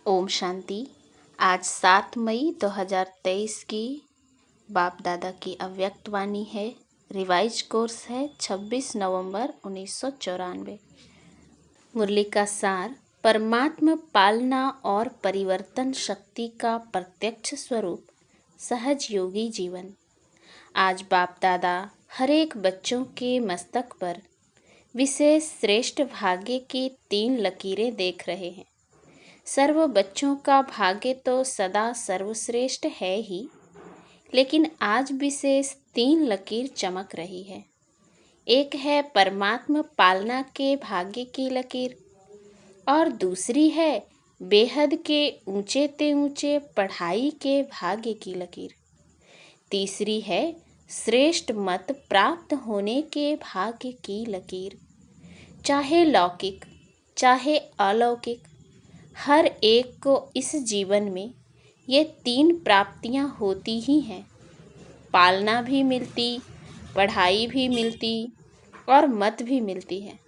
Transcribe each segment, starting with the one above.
ओम शांति। आज 7 मई 2023 की बाप दादा की अव्यक्त वाणी है। रिवाइज कोर्स है 26 नवंबर 1994। मुरली का सार, परमात्मा पालना और परिवर्तन शक्ति का प्रत्यक्ष स्वरूप, सहज योगी जीवन। आज बाप दादा हर एक बच्चों के मस्तक पर विशेष श्रेष्ठ भाग्य की 3 लकीरें देख रहे हैं। सर्व बच्चों का भाग्य तो सदा सर्वश्रेष्ठ है ही, लेकिन आज विशेष 3 लकीर चमक रही है। एक है परमात्मा पालना के भाग्य की लकीर, और दूसरी है बेहद के ऊंचे ते ऊंचे पढ़ाई के भाग्य की लकीर। तीसरी है श्रेष्ठ मत प्राप्त होने के भाग्य की लकीर। चाहे लौकिक चाहे अलौकिक, हर एक को इस जीवन में ये 3 प्राप्तियां होती ही हैं। पालना भी मिलती, पढ़ाई भी मिलती और मत भी मिलती है।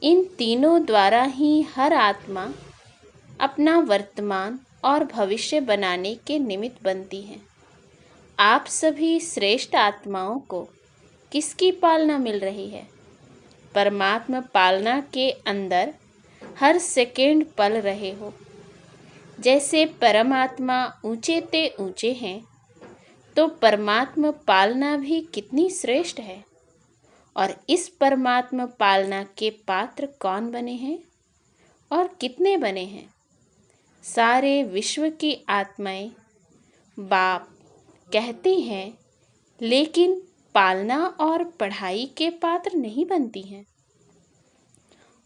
इन तीनों द्वारा ही हर आत्मा अपना वर्तमान और भविष्य बनाने के निमित्त बनती है। आप सभी श्रेष्ठ आत्माओं को किसकी पालना मिल रही है? परमात्मा पालना के अंदर हर सेकेंड पल रहे हो। जैसे परमात्मा ऊंचे ते ऊंचे हैं, तो परमात्मा पालना भी कितनी श्रेष्ठ है। और इस परमात्मा पालना के पात्र कौन बने हैं और कितने बने हैं? सारे विश्व की आत्माएं बाप कहती हैं, लेकिन पालना और पढ़ाई के पात्र नहीं बनती हैं।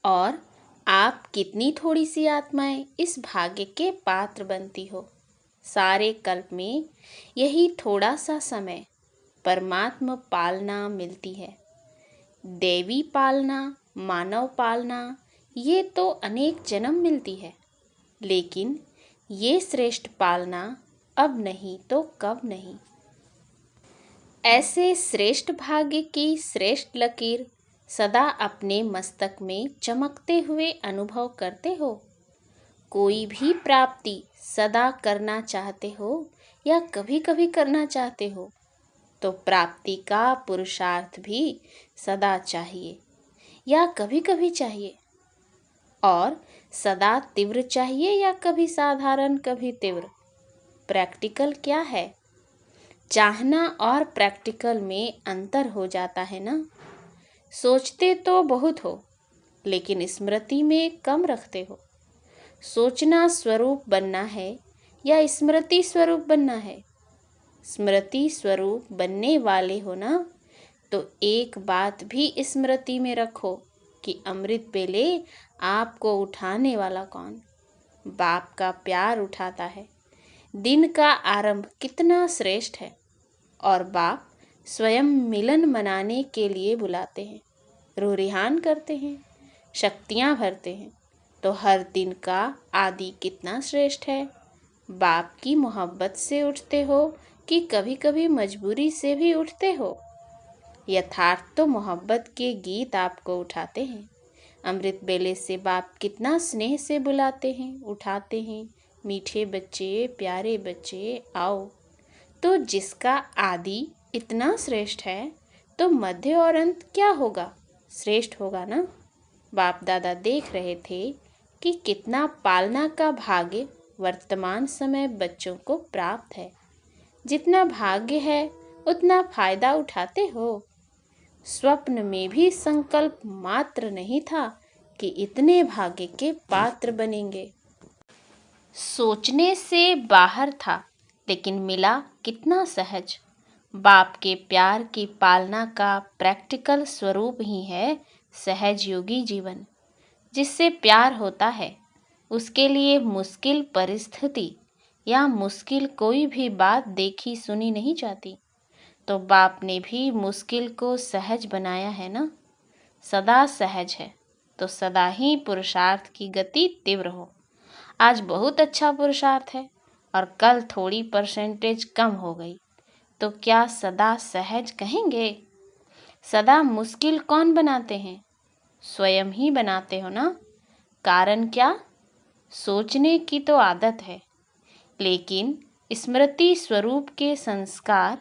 और आप कितनी थोड़ी सी आत्माएं इस भाग्य के पात्र बनती हो। सारे कल्प में यही थोड़ा सा समय परमात्मा पालना मिलती है। देवी पालना, मानव पालना, ये तो अनेक जन्म मिलती है, लेकिन ये श्रेष्ठ पालना अब नहीं तो कब नहीं। ऐसे श्रेष्ठ भाग्य की श्रेष्ठ लकीर सदा अपने मस्तक में चमकते हुए अनुभव करते हो। कोई भी प्राप्ति सदा करना चाहते हो या कभी कभी करना चाहते हो, तो प्राप्ति का पुरुषार्थ भी सदा चाहिए या कभी कभी चाहिए। और सदा तीव्र चाहिए या कभी साधारण कभी तीव्र। प्रैक्टिकल क्या है? चाहना और प्रैक्टिकल में अंतर हो जाता है ना। सोचते तो बहुत हो, लेकिन स्मृति में कम रखते हो। सोचना स्वरूप बनना है या स्मृति स्वरूप बनना है? स्मृति स्वरूप बनने वाले हो ना, तो एक बात भी स्मृति में रखो कि अमृत बेले आपको उठाने वाला कौन? बाप का प्यार उठाता है। दिन का आरंभ कितना श्रेष्ठ है, और बाप स्वयं मिलन मनाने के लिए बुलाते हैं, रूह-रिहान करते हैं, शक्तियाँ भरते हैं। तो हर दिन का आदि कितना श्रेष्ठ है। बाप की मोहब्बत से उठते हो कि कभी कभी मजबूरी से भी उठते हो? यथार्थ तो मोहब्बत के गीत आपको उठाते हैं। अमृत बेले से बाप कितना स्नेह से बुलाते हैं, उठाते हैं। मीठे बच्चे, प्यारे बच्चे, आओ। तो जिसका आदि इतना श्रेष्ठ है, तो मध्य और अंत क्या होगा? श्रेष्ठ होगा ना। बाप दादा देख रहे थे कि कितना पालना का भाग्य वर्तमान समय बच्चों को प्राप्त है। जितना भाग्य है उतना फायदा उठाते हो। स्वप्न में भी संकल्प मात्र नहीं था कि इतने भाग्य के पात्र बनेंगे। सोचने से बाहर था, लेकिन मिला कितना सहज। बाप के प्यार की पालना का प्रैक्टिकल स्वरूप ही है सहज योगी जीवन। जिससे प्यार होता है, उसके लिए मुश्किल परिस्थिति या मुश्किल कोई भी बात देखी सुनी नहीं जाती। तो बाप ने भी मुश्किल को सहज बनाया है ना। सदा सहज है, तो सदा ही पुरुषार्थ की गति तीव्र हो। आज बहुत अच्छा पुरुषार्थ है और कल थोड़ी परसेंटेज कम हो गई, तो क्या सदा सहज कहेंगे? सदा मुश्किल कौन बनाते हैं? स्वयं ही बनाते हो ना। कारण क्या? सोचने की तो आदत है, लेकिन स्मृति स्वरूप के संस्कार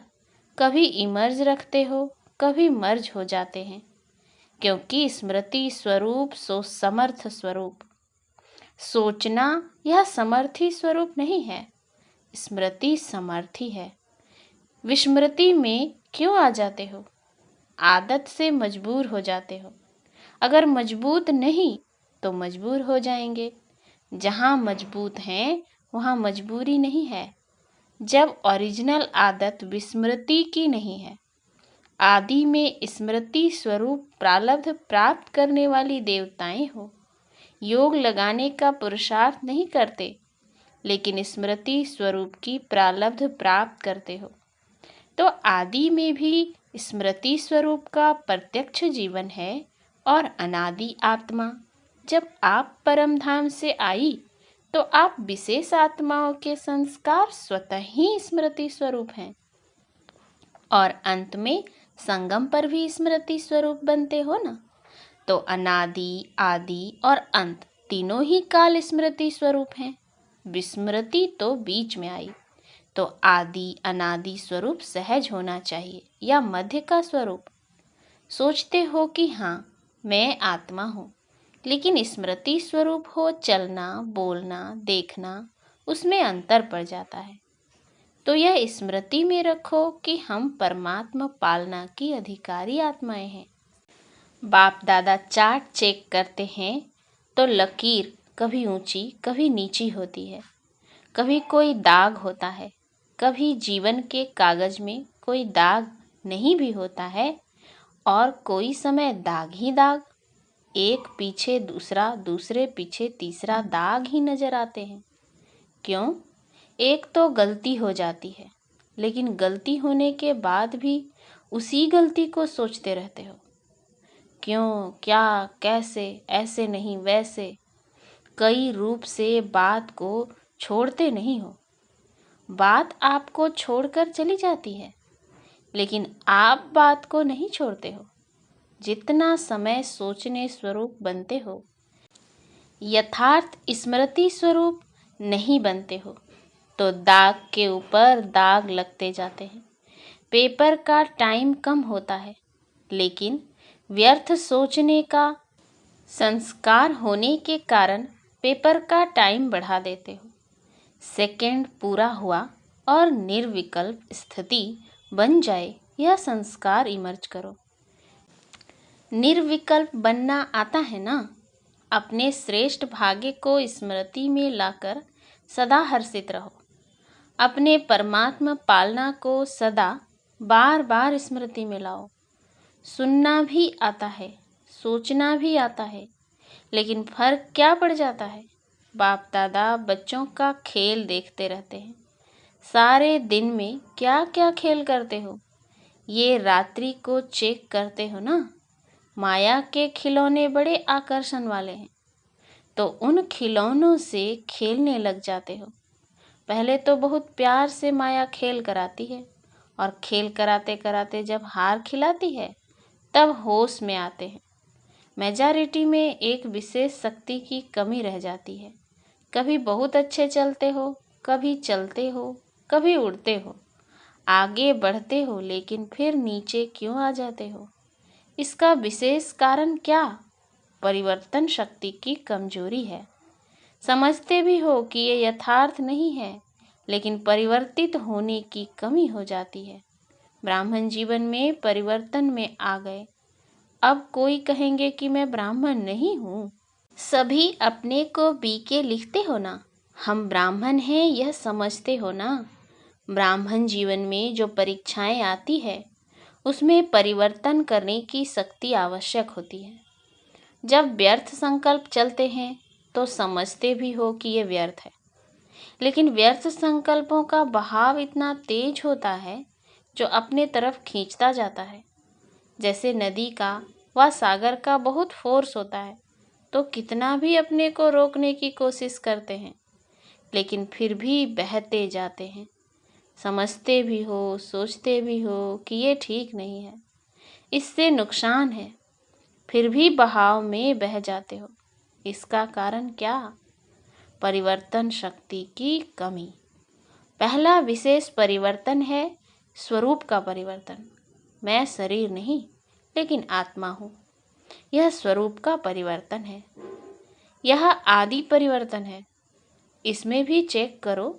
कभी इमर्ज रखते हो, कभी मर्ज हो जाते हैं, क्योंकि स्मृति स्वरूप सो समर्थ स्वरूप। सोचना यह समर्थी स्वरूप नहीं है, स्मृति समर्थी है। विस्मृति में क्यों आ जाते हो? आदत से मजबूर हो जाते हो। अगर मजबूत नहीं तो मजबूर हो जाएंगे। जहाँ मजबूत हैं वहाँ मजबूरी नहीं है। जब ओरिजिनल आदत विस्मृति की नहीं है, आदि में स्मृति स्वरूप प्रारब्ध प्राप्त करने वाली देवताएं हो, योग लगाने का पुरुषार्थ नहीं करते, लेकिन स्मृति स्वरूप की प्रारब्ध प्राप्त करते हो, तो आदि में भी स्मृति स्वरूप का प्रत्यक्ष जीवन है और अनादि आत्मा। जब आप परम धाम से आई तो आप विशेष आत्माओं के संस्कार स्वतः ही स्मृति स्वरूप हैं, और अंत में संगम पर भी स्मृति स्वरूप बनते हो ना। तो अनादि, आदि और अंत तीनों ही काल स्मृति स्वरूप हैं। विस्मृति तो बीच में आई, तो आदि अनादि स्वरूप सहज होना चाहिए या मध्य का स्वरूप। सोचते हो कि हाँ मैं आत्मा हूँ, लेकिन स्मृति स्वरूप हो चलना, बोलना, देखना, उसमें अंतर पड़ जाता है। तो यह स्मृति में रखो कि हम परमात्मा पालना की अधिकारी आत्माएं हैं। बाप दादा चार्ट चेक करते हैं तो लकीर कभी ऊंची कभी नीची होती है, कभी कोई दाग होता है, कभी जीवन के कागज में कोई दाग नहीं भी होता है, और कोई समय दाग ही दाग, एक पीछे दूसरा, दूसरे पीछे तीसरा दाग ही नजर आते हैं। क्यों? एक तो गलती हो जाती है, लेकिन गलती होने के बाद भी उसी गलती को सोचते रहते हो। क्यों, क्या, कैसे, ऐसे नहीं वैसे, कई रूप से बात को छोड़ते नहीं हो। बात आपको छोड़कर चली जाती है, लेकिन आप बात को नहीं छोड़ते हो। जितना समय सोचने स्वरूप बनते हो, यथार्थ स्मृति स्वरूप नहीं बनते हो, तो दाग के ऊपर दाग लगते जाते हैं। पेपर का टाइम कम होता है, लेकिन व्यर्थ सोचने का संस्कार होने के कारण पेपर का टाइम बढ़ा देते हो। सेकंड पूरा हुआ और निर्विकल्प स्थिति बन जाए, यह संस्कार इमर्ज करो। निर्विकल्प बनना आता है ना? अपने श्रेष्ठ भाग्य को स्मृति में लाकर सदा हर्षित रहो। अपने परमात्मा पालना को सदा बार बार स्मृति में लाओ। सुनना भी आता है, सोचना भी आता है, लेकिन फर्क क्या पड़ जाता है? बाप दादा बच्चों का खेल देखते रहते हैं। सारे दिन में क्या क्या खेल करते हो, ये रात्रि को चेक करते हो ना। माया के खिलौने बड़े आकर्षण वाले हैं, तो उन खिलौनों से खेलने लग जाते हो। पहले तो बहुत प्यार से माया खेल कराती है, और खेल कराते कराते जब हार खिलाती है तब होश में आते हैं। मेजॉरिटी में एक विशेष शक्ति की कमी रह जाती है। कभी बहुत अच्छे चलते हो, कभी चलते हो, कभी उड़ते हो, आगे बढ़ते हो, लेकिन फिर नीचे क्यों आ जाते हो? इसका विशेष कारण क्या? परिवर्तन शक्ति की कमजोरी है। समझते भी हो कि ये यथार्थ नहीं है, लेकिन परिवर्तित होने की कमी हो जाती है। ब्राह्मण जीवन में परिवर्तन में आ गए, अब कोई कहेंगे कि मैं ब्राह्मण नहीं हूँ। सभी अपने को बीके लिखते हो ना, हम ब्राह्मण हैं यह समझते हो ना। ब्राह्मण जीवन में जो परीक्षाएं आती है उसमें परिवर्तन करने की शक्ति आवश्यक होती है। जब व्यर्थ संकल्प चलते हैं तो समझते भी हो कि ये व्यर्थ है, लेकिन व्यर्थ संकल्पों का बहाव इतना तेज होता है जो अपने तरफ खींचता जाता है। जैसे नदी का व सागर का बहुत फोर्स होता है, तो कितना भी अपने को रोकने की कोशिश करते हैं, लेकिन फिर भी बहते जाते हैं। समझते भी हो, सोचते भी हो कि ये ठीक नहीं है, इससे नुकसान है, फिर भी बहाव में बह जाते हो। इसका कारण क्या? परिवर्तन शक्ति की कमी। पहला विशेष परिवर्तन है स्वरूप का परिवर्तन। मैं शरीर नहीं लेकिन आत्मा हूँ। यह स्वरूप का परिवर्तन है। यह आदि परिवर्तन है। इसमें भी चेक करो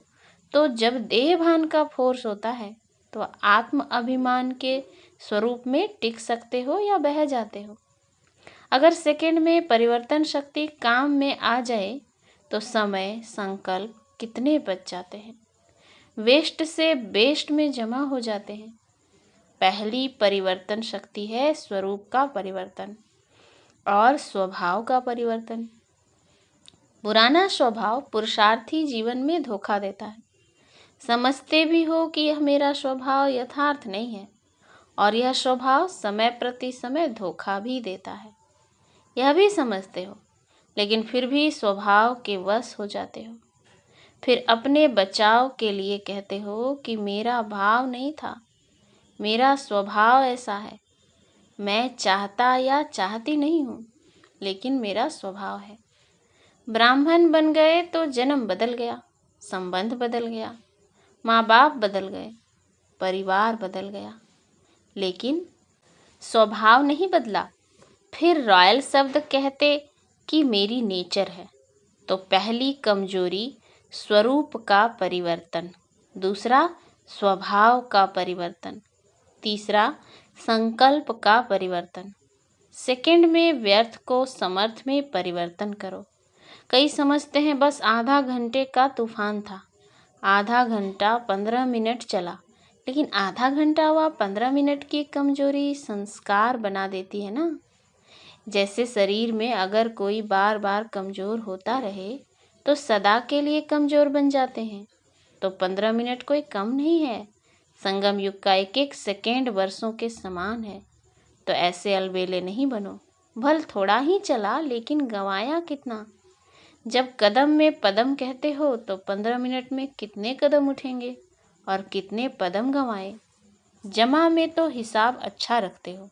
तो जब देह भान का फोर्स होता है तो आत्म अभिमान के स्वरूप में टिक सकते हो या बह जाते हो। अगर सेकंड में परिवर्तन शक्ति काम में आ जाए तो समय संकल्प कितने बच जाते हैं, वेस्ट से बेस्ट में जमा हो जाते हैं। पहली परिवर्तन शक्ति है स्वरूप का परिवर्तन और स्वभाव का परिवर्तन। पुराना स्वभाव पुरुषार्थी जीवन में धोखा देता है। समझते भी हो कि यह मेरा स्वभाव यथार्थ नहीं है और यह स्वभाव समय प्रति समय धोखा भी देता है, यह भी समझते हो, लेकिन फिर भी स्वभाव के वश हो जाते हो। फिर अपने बचाव के लिए कहते हो कि मेरा भाव नहीं था, मेरा स्वभाव ऐसा है, मैं चाहता या चाहती नहीं हूँ, लेकिन मेरा स्वभाव है। ब्राह्मण बन गए तो जन्म बदल गया, संबंध बदल गया, माँ बाप बदल गए, परिवार बदल गया, लेकिन स्वभाव नहीं बदला। फिर रॉयल शब्द कहते कि मेरी नेचर है। तो पहली कमजोरी स्वरूप का परिवर्तन, दूसरा स्वभाव का परिवर्तन, तीसरा संकल्प का परिवर्तन। सेकंड में व्यर्थ को समर्थ में परिवर्तन करो। कई समझते हैं बस आधा घंटे का तूफान था, आधा घंटा 15 मिनट चला, लेकिन आधा घंटा व 15 मिनट की कमजोरी संस्कार बना देती है ना। जैसे शरीर में अगर कोई बार बार कमजोर होता रहे तो सदा के लिए कमजोर बन जाते हैं। तो 15 मिनट कोई कम नहीं है। संगम युग का एक एक सेकेंड वर्षों के समान है। तो ऐसे अलबेले नहीं बनो। भल थोड़ा ही चला लेकिन गंवाया कितना। जब कदम में पदम कहते हो तो 15 मिनट में कितने कदम उठेंगे और कितने पदम गंवाए। जमा में तो हिसाब अच्छा रखते हो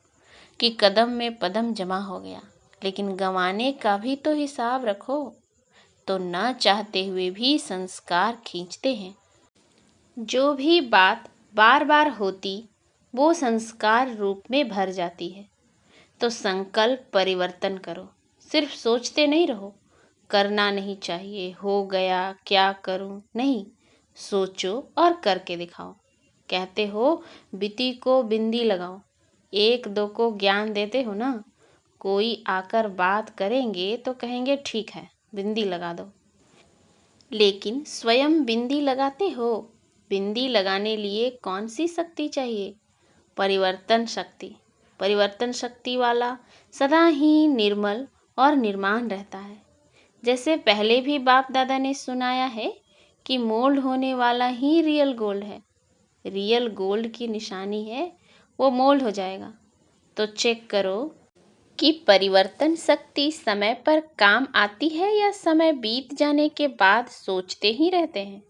कि कदम में पदम जमा हो गया, लेकिन गंवाने का भी तो हिसाब रखो। तो न चाहते हुए भी संस्कार खींचते हैं। जो भी बात बार बार होती वो संस्कार रूप में भर जाती है। तो संकल्प परिवर्तन करो। सिर्फ सोचते नहीं रहो करना नहीं चाहिए, हो गया, क्या करूं, नहीं, सोचो और करके दिखाओ। कहते हो बिती को बिंदी लगाओ, एक दो को ज्ञान देते हो ना। कोई आकर बात करेंगे तो कहेंगे ठीक है बिंदी लगा दो, लेकिन स्वयं बिंदी लगाते हो। बिंदी लगाने लिए कौन सी शक्ति चाहिए? परिवर्तन शक्ति। परिवर्तन शक्ति वाला सदा ही निर्मल और निर्माण रहता है। जैसे पहले भी बाप दादा ने सुनाया है कि मोल्ड होने वाला ही रियल गोल्ड है। रियल गोल्ड की निशानी है वो मोल्ड हो जाएगा। तो चेक करो कि परिवर्तन शक्ति समय पर काम आती है या समय बीत जाने के बाद सोचते ही रहते हैं।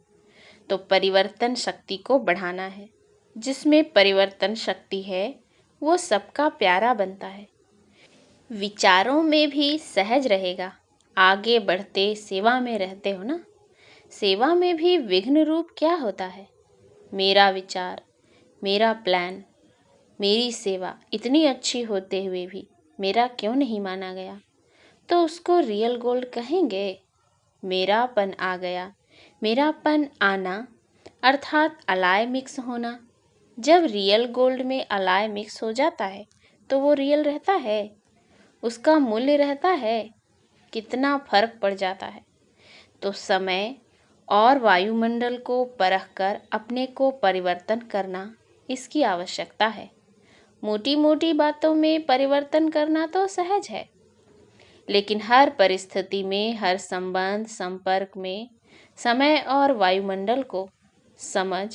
तो परिवर्तन शक्ति को बढ़ाना है। जिसमें परिवर्तन शक्ति है वो सबका प्यारा बनता है। विचारों में भी सहज रहेगा। आगे बढ़ते सेवा में रहते हो ना। सेवा में भी विघ्न रूप क्या होता है? मेरा विचार, मेरा प्लान, मेरी सेवा इतनी अच्छी होते हुए भी मेरा क्यों नहीं माना गया? तो उसको रियल गोल्ड कहेंगे। मेरापन आ गया। मेरापन आना अर्थात अलाय मिक्स होना। जब रियल गोल्ड में अलाय मिक्स हो जाता है तो वो रियल रहता है, उसका मूल्य रहता है। कितना फर्क पड़ जाता है। तो समय और वायुमंडल को परखकर अपने को परिवर्तन करना इसकी आवश्यकता है। मोटी मोटी बातों में परिवर्तन करना तो सहज है, लेकिन हर परिस्थिति में, हर संबंध संपर्क में समय और वायुमंडल को समझ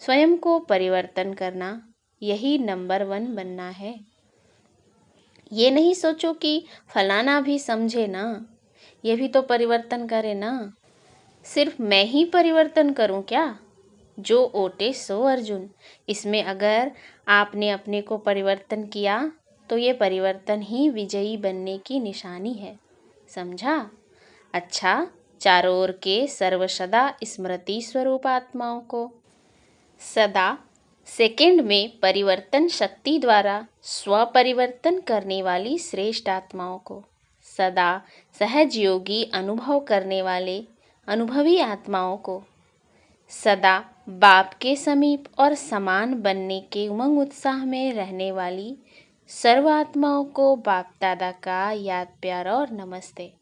स्वयं को परिवर्तन करना, यही नंबर 1 बनना है। ये नहीं सोचो कि फलाना भी समझे ना, ये भी तो परिवर्तन करे ना। सिर्फ मैं ही परिवर्तन करूं क्या? जो ओटे सो अर्जुन। इसमें अगर आपने अपने को परिवर्तन किया तो ये परिवर्तन ही विजयी बनने की निशानी है। समझा? अच्छा चारों ओर के सर्वसदा स्मृति स्वरूप आत्माओं को, सदा सेकंड में परिवर्तन शक्ति द्वारा स्वपरिवर्तन करने वाली श्रेष्ठ आत्माओं को, सदा सहज योगी अनुभव करने वाले अनुभवी आत्माओं को, सदा बाप के समीप और समान बनने के उमंग उत्साह में रहने वाली सर्व आत्माओं को बाप दादा का याद प्यार और नमस्ते।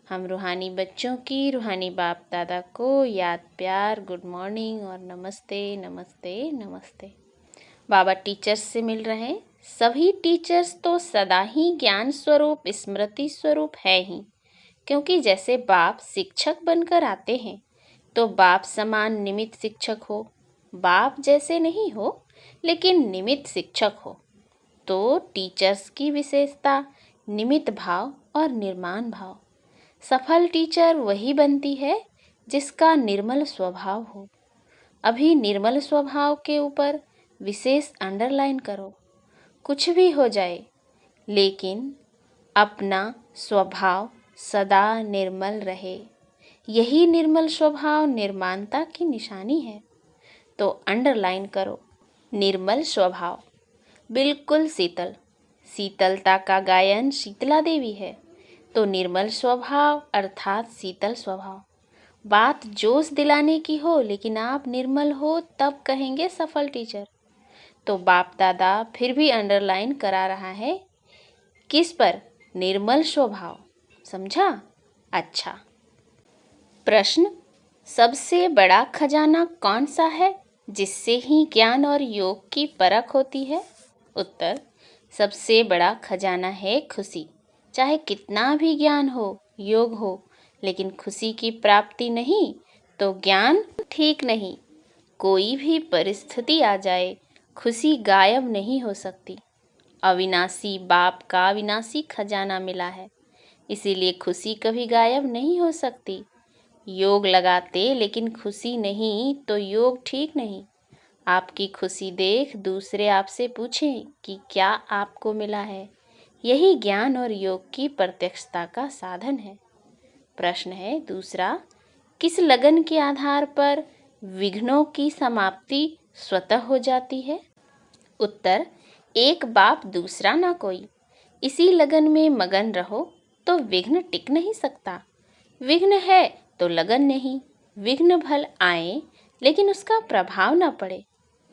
हम रूहानी बच्चों की रूहानी बाप दादा को याद प्यार, गुड मॉर्निंग और नमस्ते नमस्ते नमस्ते। बाबा टीचर्स से मिल रहे हैं। सभी टीचर्स तो सदा ही ज्ञान स्वरूप स्मृति स्वरूप है ही, क्योंकि जैसे बाप शिक्षक बनकर आते हैं तो बाप समान निमित्त शिक्षक हो, बाप जैसे नहीं हो लेकिन निमित्त शिक्षक हो। तो टीचर्स की विशेषता निमित्त भाव और निर्माण भाव। सफल टीचर वही बनती है जिसका निर्मल स्वभाव हो। अभी निर्मल स्वभाव के ऊपर विशेष अंडरलाइन करो। कुछ भी हो जाए लेकिन अपना स्वभाव सदा निर्मल रहे। यही निर्मल स्वभाव निर्माणता की निशानी है। तो अंडरलाइन करो निर्मल स्वभाव। बिल्कुल शीतल, शीतलता का गायन शीतला देवी है। तो निर्मल स्वभाव अर्थात शीतल स्वभाव। बात जोश दिलाने की हो लेकिन आप निर्मल हो तब कहेंगे सफल टीचर। तो बाप दादा फिर भी अंडरलाइन करा रहा है किस पर? निर्मल स्वभाव। समझा? अच्छा। प्रश्न, सबसे बड़ा खजाना कौन सा है जिससे ही ज्ञान और योग की परख होती है? उत्तर, सबसे बड़ा खजाना है खुशी। चाहे कितना भी ज्ञान हो, योग हो, लेकिन खुशी की प्राप्ति नहीं तो ज्ञान ठीक नहीं। कोई भी परिस्थिति आ जाए, खुशी गायब नहीं हो सकती। अविनाशी बाप का अविनाशी खजाना मिला है, इसीलिए खुशी कभी गायब नहीं हो सकती। योग लगाते लेकिन खुशी नहीं तो योग ठीक नहीं। आपकी खुशी देख दूसरे आपसे पूछें कि क्या आपको मिला है। यही ज्ञान और योग की प्रत्यक्षता का साधन है। प्रश्न है दूसरा, किस लगन के आधार पर विघ्नों की समाप्ति स्वतः हो जाती है? उत्तर, एक बाप दूसरा ना कोई। इसी लगन में मगन रहो तो विघ्न टिक नहीं सकता। विघ्न है तो लगन नहीं। विघ्न भल आए लेकिन उसका प्रभाव न पड़े।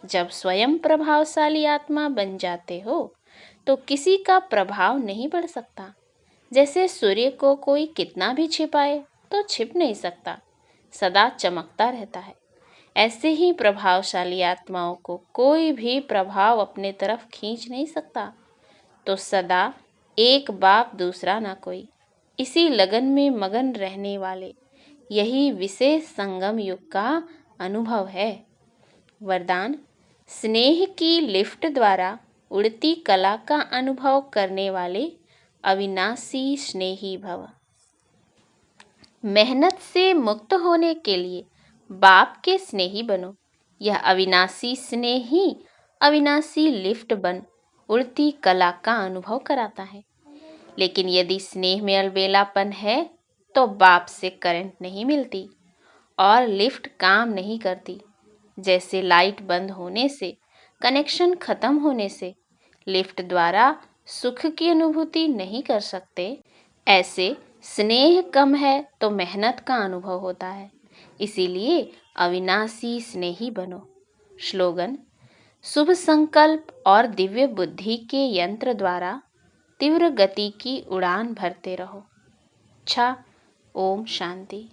जब स्वयं प्रभावशाली आत्मा बन जाते हो तो किसी का प्रभाव नहीं पड़ सकता। जैसे सूर्य को कोई कितना भी छिपाए तो छिप नहीं सकता, सदा चमकता रहता है। ऐसे ही प्रभावशाली आत्माओं को कोई भी प्रभाव अपने तरफ खींच नहीं सकता। तो सदा एक बाप दूसरा ना कोई, इसी लगन में मगन रहने वाले, यही विशेष संगम युग का अनुभव है। वरदान, स्नेह की लिफ्ट द्वारा उड़ती कला का अनुभव करने वाले अविनाशी स्नेही भव। मेहनत से मुक्त होने के लिए बाप के स्नेही बनो। यह अविनाशी स्नेह ही अविनाशी लिफ्ट बन उड़ती कला का अनुभव कराता है। लेकिन यदि स्नेह में अलबेलापन है तो बाप से करंट नहीं मिलती और लिफ्ट काम नहीं करती। जैसे लाइट बंद होने से, कनेक्शन खत्म होने से लिफ्ट द्वारा सुख की अनुभूति नहीं कर सकते, ऐसे स्नेह कम है तो मेहनत का अनुभव होता है। इसीलिए अविनाशी स्नेही बनो। स्लोगन, शुभ संकल्प और दिव्य बुद्धि के यंत्र द्वारा तीव्र गति की उड़ान भरते रहो। अच्छा, ओम शांति।